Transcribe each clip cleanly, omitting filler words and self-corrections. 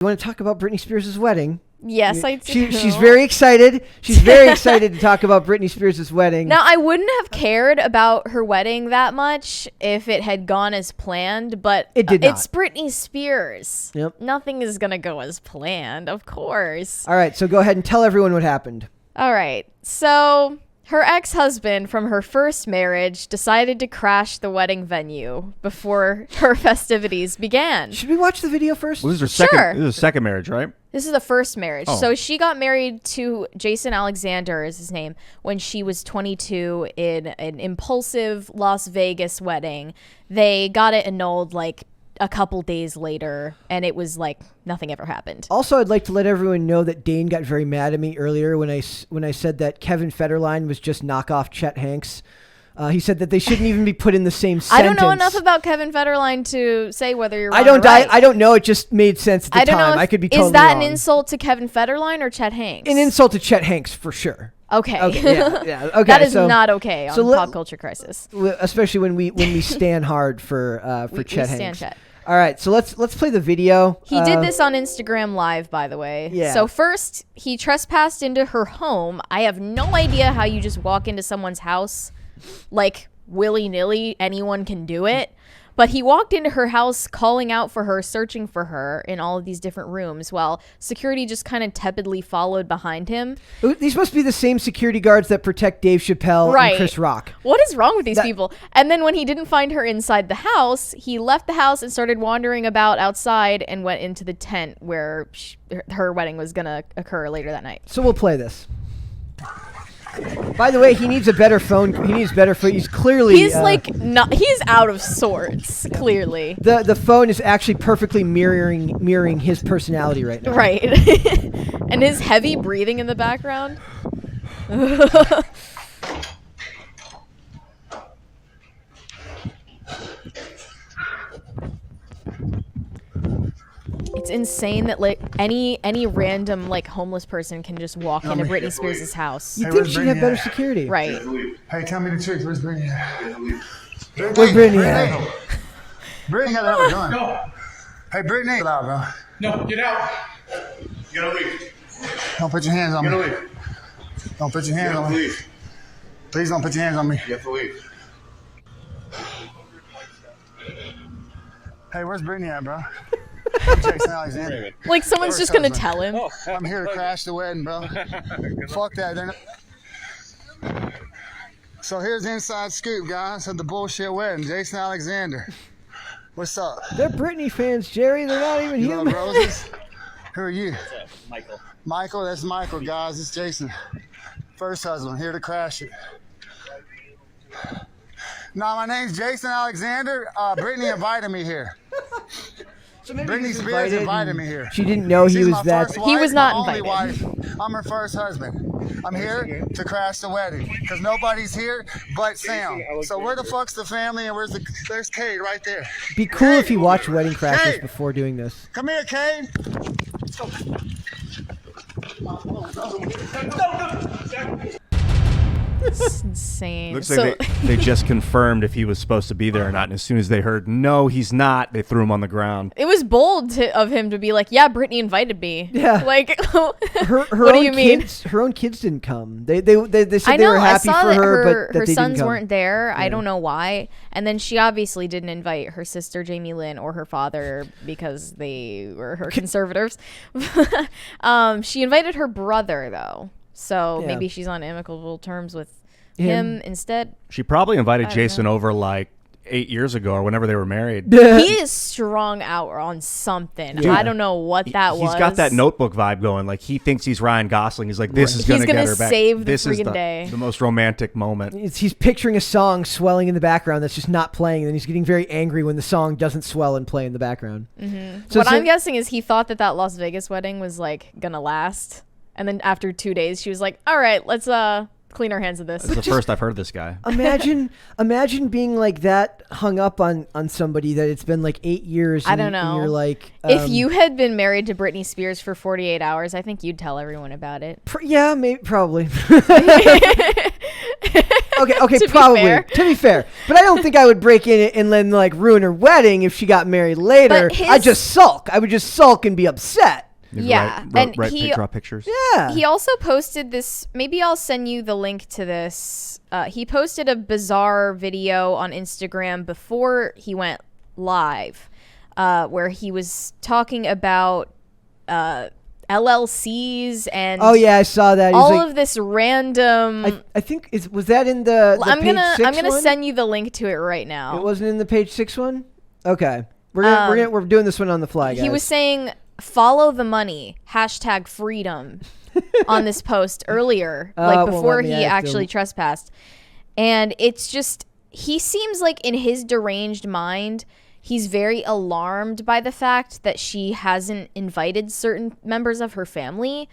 You want to talk about Britney Spears' wedding? Yes, I do. She's very excited. She's very excited to talk about Britney Spears' wedding. Now, I wouldn't have cared about her wedding that much if it had gone as planned, but it did not. It's Britney Spears. Yep. Nothing is going to go as planned, of course. All right, so go ahead and tell everyone what happened. All right, so her ex-husband from her first marriage decided to crash the wedding venue before her festivities began. Should we watch the video first? Well, this is her second. Sure. This is a second marriage, right? This is the first marriage. Oh. So she got married to Jason Alexander, is his name, when she was 22 in an impulsive Las Vegas wedding. They got it annulled like a couple days later, and it was like nothing ever happened. Also, I'd like to let everyone know that Dane got very mad at me earlier when I said that Kevin Federline was just knockoff Chet Hanks. He said that they shouldn't even be put in the same sentence. I don't know enough about Kevin Federline to say whether you're wrong I don't. or right. I don't know. It just made sense at the I don't time. know. I could be totally Is that wrong. an insult to Kevin Federline or Chet Hanks? An insult to Chet Hanks for sure. Okay. Okay. Yeah. Okay. That is not okay on Pop Culture Crisis. Especially when we stand hard for Chet we Hanks. Chet. All right, so let's play the video. He did this on Instagram Live, by the way. Yeah. So first, he trespassed into her home. I have no idea how you just walk into someone's house, like willy-nilly. Anyone can do it. But he walked into her house calling out for her, searching for her in all of these different rooms, while security just kind of tepidly followed behind him. These must be the same security guards that protect Dave Chappelle and Chris Rock. What is wrong with these people? And then when he didn't find her inside the house, he left the house and started wandering about outside and went into the tent where her wedding was going to occur later that night. So we'll play this. By the way, he needs a better phone. He needs better phone. He's clearly... He's he's out of sorts, clearly. The phone is actually perfectly mirroring his personality right now. Right. And his heavy breathing in the background. It's insane that like any random like homeless person can just walk into Britney Spears' house. You'd think she'd have better security. Right. Hey, tell me the truth. Where's Britney at? Where's Britney at? Britney got out of gun. No. Hey, Britney. Get out, bro. No, get out. You gotta leave. Don't put your hands on me. You gotta leave. Don't put your hands You have on to me. leave. Please don't put your hands on me. You have to leave. Hey, where's Britney at, bro? Jason Alexander. Like someone's just gonna tell him. I'm here to crash the wedding, bro. Fuck that. They're not... So here's the inside scoop, guys, of the bullshit wedding. Jason Alexander. What's up? They're Britney fans, Jerry. They're not even You love human. roses? Who are you? Michael. Michael, that's Michael, guys. It's Jason. First husband, here to crash it. No, my name's Jason Alexander. Britney invited me here. So maybe Britney he's Spears invited me here. She didn't know he She's was my that. first He was wife, not my only invited. wife. I'm her first husband. I'm here to crash the wedding because nobody's here but Sam. So where the fuck's the family and there's Cade right there. Be cool if you watch Wedding Crashers Hey! before doing this. Come here, Cade. It's insane. Looks like they just confirmed if he was supposed to be there or not. And as soon as they heard, no, he's not, they threw him on the ground. it was bold of him to be like, yeah, Britney invited me. Yeah. Like, Her what do own you mean? kids, her own kids didn't come. They said I they know. were I happy saw for that her, but her that they sons didn't come. weren't there. I don't know why. And then she obviously didn't invite her sister Jamie Lynn or her father because they were her conservatives. She invited her brother though, so Yeah. maybe she's on amicable terms with him instead. She probably invited don't Jason know. over like 8 years ago or whenever they were married. He is strung out on something. Yeah. I don't know what that was. He's got that Notebook vibe going. Like he thinks he's Ryan Gosling. He's like, this is going to He's get gonna her back. save the This is freaking day. the most romantic moment. He's picturing a song swelling in the background that's just not playing, and then he's getting very angry when the song doesn't swell and play in the background. So What I'm guessing is he thought that Las Vegas wedding was like gonna last, and then after 2 days, she was like, "All right, let's clean our hands of this. This is the first I've heard this guy. Imagine being like that hung up on somebody that it's been like 8 years. I don't know. And you're like, if you had been married to Britney Spears for 48 hours, I think you'd tell everyone about it. Yeah, maybe, probably. Okay, To be probably. fair. To be fair, but I don't think I would break in and then like ruin her wedding if she got married later. But I'd just sulk. I would just sulk and be upset. Maybe Yeah, and he draw pictures. Yeah. He also posted this. Maybe I'll send you the link to this. He posted a bizarre video on Instagram before he went live, where he was talking about LLCs and Oh yeah, I saw that. He was all like, of this random. I think was that in the I'm page gonna 6 I'm gonna one? send you the link to it right now. It wasn't in the page 6 one. Okay, we're doing this one on the fly, guys. He was saying follow the money #freedom on this post earlier, like well, before let me he add actually them. trespassed. And it's just, he seems like in his deranged mind, he's very alarmed by the fact that she hasn't invited certain members of her family,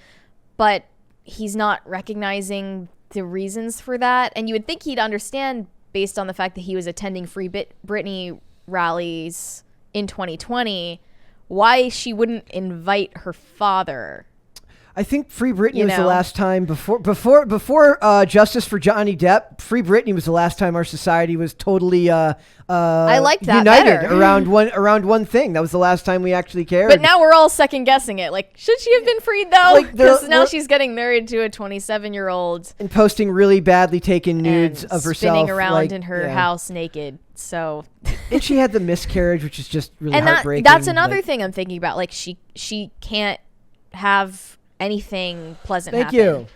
but he's not recognizing the reasons for that. And you would think he'd understand based on the fact that he was attending Free Britney rallies in 2020 why she wouldn't invite her father. I think Free Britney You was the know? last time before Justice for Johnny Depp. Free Britney was the last time our society was totally I liked that united better. around one thing. That was the last time we actually cared. But now we're all second guessing it. Like, should she have been freed though? Like, Because now the- she's getting married to a 27-year-old and posting really badly taken nudes and of herself spinning around like, in her yeah. house naked. So, And she had the miscarriage, which is just really and heartbreaking. that's another like- thing I'm thinking about. Like, she can't have anything pleasant Thank happen. you.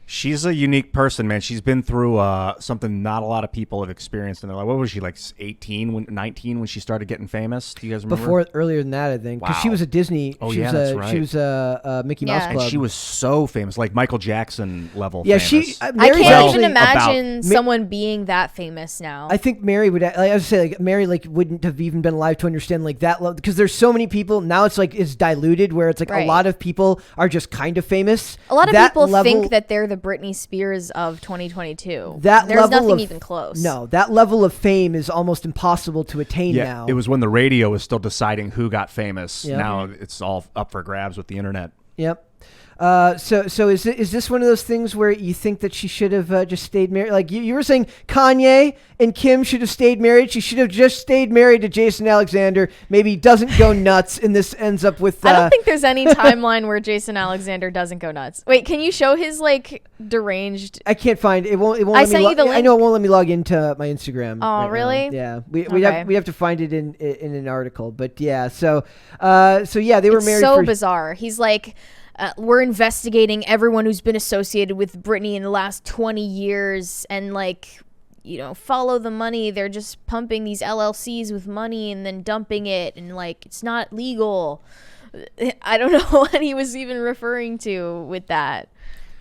She's a unique person, man. She's been through something not a lot of people have experienced in their life. What was she, like 19 when she started getting famous? Do you guys remember? Earlier than that, I think, because she Wow. was a Disney. Oh, she yeah, was that's a, right. She was a Mickey Mouse Yeah. Club. And she was so famous, like Michael Jackson level Yeah, famous. I Mary's can't actually even imagine about- someone being that famous now. I think Mary would. Like I would say, like Mary, like wouldn't have even been alive to understand like that level because there's so many people now. It's like it's diluted where it's like Right. a lot of people are just kind of famous. A lot of That people level- think that they're the Britney Spears of 2022. that There's level nothing of, even close. No, that level of fame is almost impossible to attain Yeah, now. it was when the radio was still deciding who got famous. Yep. Now it's all up for grabs with the internet. Yep. So is this one of those things where you think that she should have just stayed married? Like you were saying, Kanye and Kim should have stayed married. She should have just stayed married to Jason Alexander. Maybe he doesn't go nuts, and this ends up with. I don't think there's any timeline where Jason Alexander doesn't go nuts. Wait, can you show his like deranged? I can't find it. Won't. It won't. I let me sent you the I link. know it won't let me log into my Instagram. Oh, right now. really? Yeah. We Okay. have to find it in an article. But yeah. So yeah, they were It's married. so for, bizarre. He's like, we're investigating everyone who's been associated with Britney in the last 20 years, and like, you know, follow the money. They're just pumping these LLCs with money and then dumping it, and like, it's not legal. I don't know what he was even referring to with that.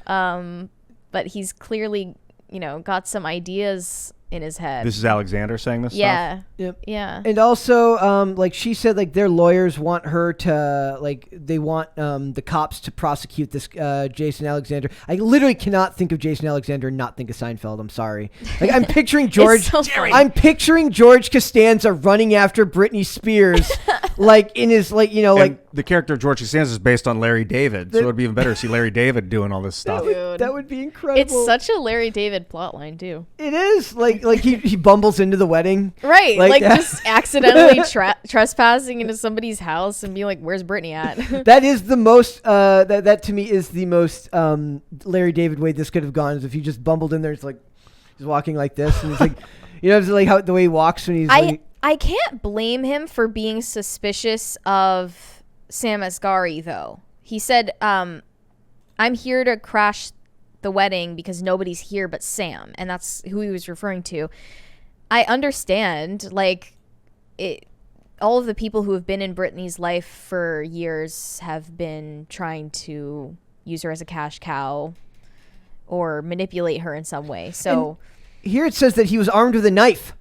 But he's clearly, you know, got some ideas in his head. This is Alexander saying this stuff? Yeah. Yep. Yeah. And also, like she said, like their lawyers want her to, like they want the cops to prosecute this Jason Alexander. I literally cannot think of Jason Alexander and not think of Seinfeld. I'm sorry. Like I'm picturing George. so funny. I'm picturing George Costanza running after Britney Spears, like in his like you know And like the character of George Costanza is based on Larry David, so it'd be even better to see Larry David doing all this stuff. Dude. that would be incredible. It's such a Larry David plotline too. It is like he bumbles into the wedding. Right, Like like that. just accidentally trespassing into somebody's house and being like, "Where's Britney at?" That is the most that to me is the most Larry David way this could have gone is if he just bumbled in there. It's like he's walking like this and he's like, you know, it's like how the way he walks when he's like, I can't blame him for being suspicious of Sam Asghari though. He said, "I'm here to crash the wedding because nobody's here but Sam," and that's who he was referring to. I understand, like all of the people who have been in Britney's life for years have been trying to use her as a cash cow or manipulate her in some way. So here it says that he was armed with a knife.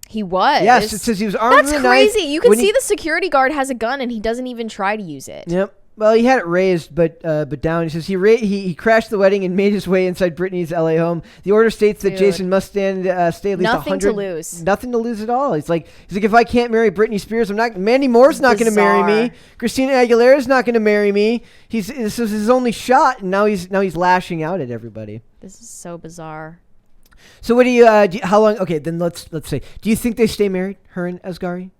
he was. Yes, it says he was armed That's with a knife. crazy. You can when see he- the security guard has a gun and he doesn't even try to use it. Yep. Well, he had it raised, but down. He says he crashed the wedding and made his way inside Britney's LA home. The order states that Jason must stay at least 100. Nothing to lose. Nothing to lose at all. He's like, if I can't marry Britney Spears, I'm not. Mandy Moore's not going to marry me. Christina Aguilera's not going to marry me. This is his only shot, and now he's lashing out at everybody. This is so bizarre. So what do you? How long? Okay, then let's say. Do you think they stay married, her and Asghari?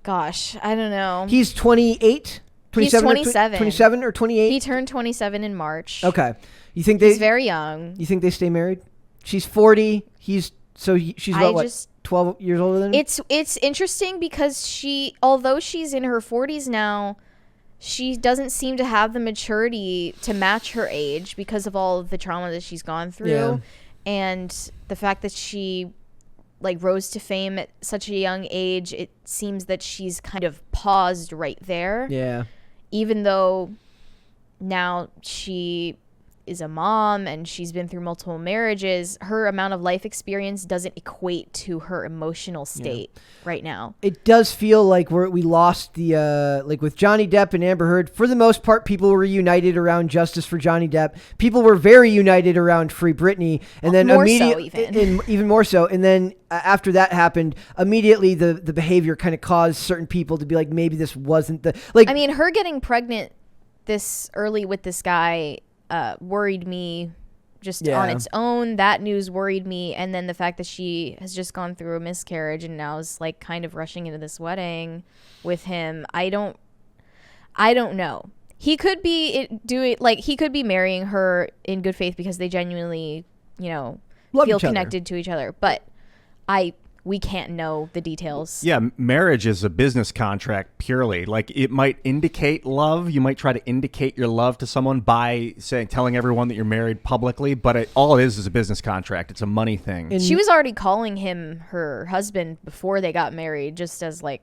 Gosh, I don't know. He's 28. He's 27. 27 or 28? He turned 27 in March. Okay. He's very young. You think they stay married? She's 40. She's what, 12 years older than him? It's interesting because although she's in her 40s now, she doesn't seem to have the maturity to match her age because of all of the trauma that she's gone through. Yeah. And the fact that she rose to fame at such a young age, it seems that she's kind of paused right there. Yeah. Even though now she is a mom and she's been through multiple marriages, her amount of life experience doesn't equate to her emotional state right now. It does feel like we lost the with Johnny Depp and Amber Heard. For the most part, people were united around justice for Johnny Depp. People were very united around Free Britney, and then even more so. And then after that happened, immediately the behavior kind of caused certain people to be like, maybe this wasn't the I mean, her getting pregnant this early with this guy worried me just on its own. That news worried me, and then the fact that she has just gone through a miscarriage and now is kind of rushing into this wedding with him. I don't know. He could be he could be marrying her in good faith because they genuinely, feel connected to each other. But we can't know the details. Yeah, marriage is a business contract purely. It might indicate love. You might try to indicate your love to someone by telling everyone that you're married publicly, but all it is a business contract. It's a money thing. And she was already calling him her husband before they got married, just as a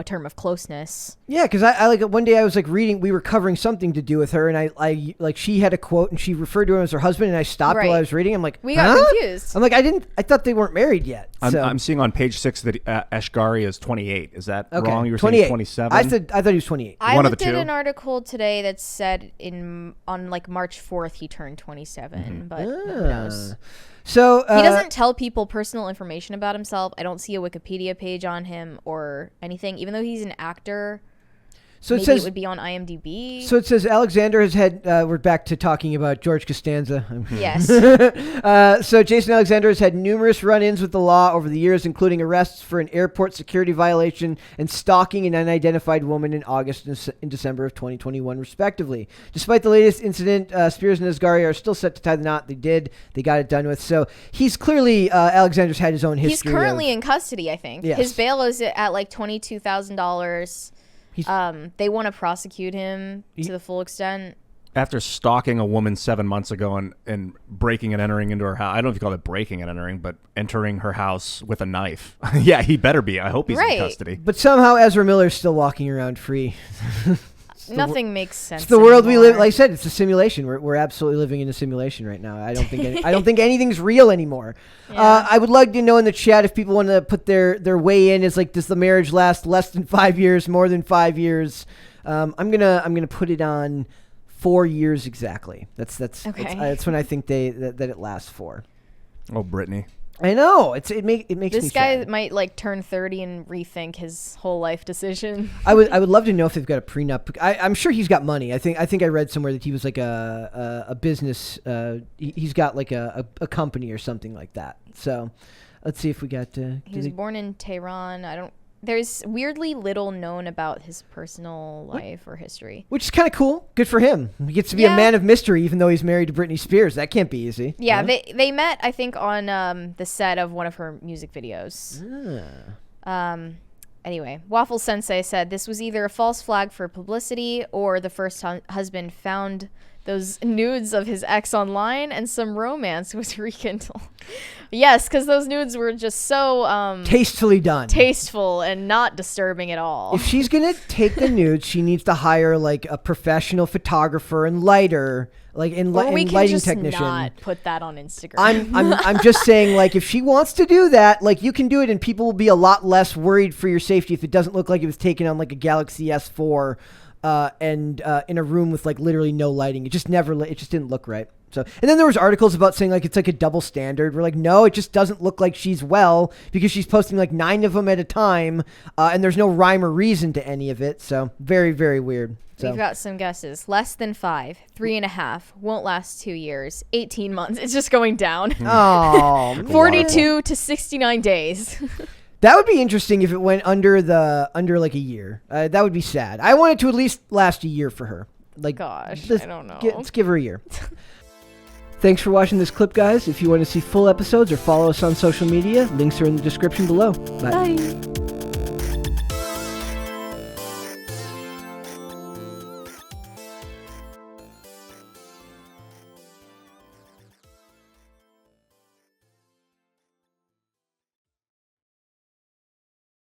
term of closeness. Yeah, because I one day I was reading, we were covering something to do with her, and I she had a quote and she referred to him as her husband, and I stopped while I was reading. I'm like, we got confused. I'm like, I thought they weren't married yet. I'm seeing on page 6 that Asghari is 28. Is that wrong? You were 28. saying 27? I thought he was 28. I looked at an article today that said on March 4th he turned 27, but who knows? So he doesn't tell people personal information about himself. I don't see a Wikipedia page on him or anything, even though he's an actor. So maybe it would be on IMDb. So it says Alexander has had, we're back to talking about George Costanza. Yes. So Jason Alexander has had numerous run-ins with the law over the years, including arrests for an airport security violation and stalking an unidentified woman in August and December of 2021, respectively. Despite the latest incident, Spears and Asghari are still set to tie the knot. They got it done with. So he's clearly, Alexander's had his own history. He's currently in custody, I think. Yes. His bail is at $22,000. They want to prosecute him to the full extent. After stalking a woman 7 months ago and breaking and entering into her house. I don't know if you call it breaking and entering, but entering her house with a knife. Yeah, he better be. I hope he's in custody. But somehow Ezra Miller's still walking around free. Nothing makes sense. It's the world we live. Like I said, it's a simulation. We're absolutely living in a simulation right now. I don't think anything's real anymore. Yeah. I would like to know in the chat if people want to put their way in. Is does the marriage last less than 5 years, more than 5 years? I'm gonna put it on 4 years exactly. That's when I think that it lasts for. Oh, Britney. I know it makes this me guy sad. might turn 30 and rethink his whole life decision. I would love to know if they've got a prenup. I'm sure he's got money. I think I read somewhere that he was a business. He's got a company or something like that. So let's see if we got. He was born in Tehran. There's weirdly little known about his personal life or history. Which is kind of cool. Good for him. He gets to be a man of mystery even though he's married to Britney Spears. That can't be easy. Yeah, they met, I think, on the set of one of her music videos. Anyway, Waffle Sensei said this was either a false flag for publicity or the first husband found those nudes of his ex online and some romance was rekindled. Yes, because those nudes were just so tastefully done, tasteful, and not disturbing at all. If she's gonna take the nudes, she needs to hire a professional photographer and lighter, lighting technician. Not put that on Instagram. I'm just saying, if she wants to do that, you can do it, and people will be a lot less worried for your safety if it doesn't look like it was taken on a Galaxy S4. and in a room with like literally no lighting. It just didn't look right. So, and then there was articles about saying like it's like a double standard. We're like, no, it just doesn't look like she's well because she's posting like 9 of them at a time, and there's no rhyme or reason to any of it. So very, very weird. So. We've got some guesses. Less than 5, 3.5, won't last 2 years, 18 months. It's just going down. Oh, 42 to 69 days. That would be interesting if it went under like a year. That would be sad. I want it to at least last a year for her. Like, gosh, I don't know. Let's give her a year. Thanks for watching this clip, guys. If you want to see full episodes or follow us on social media, links are in the description below. Bye. Bye.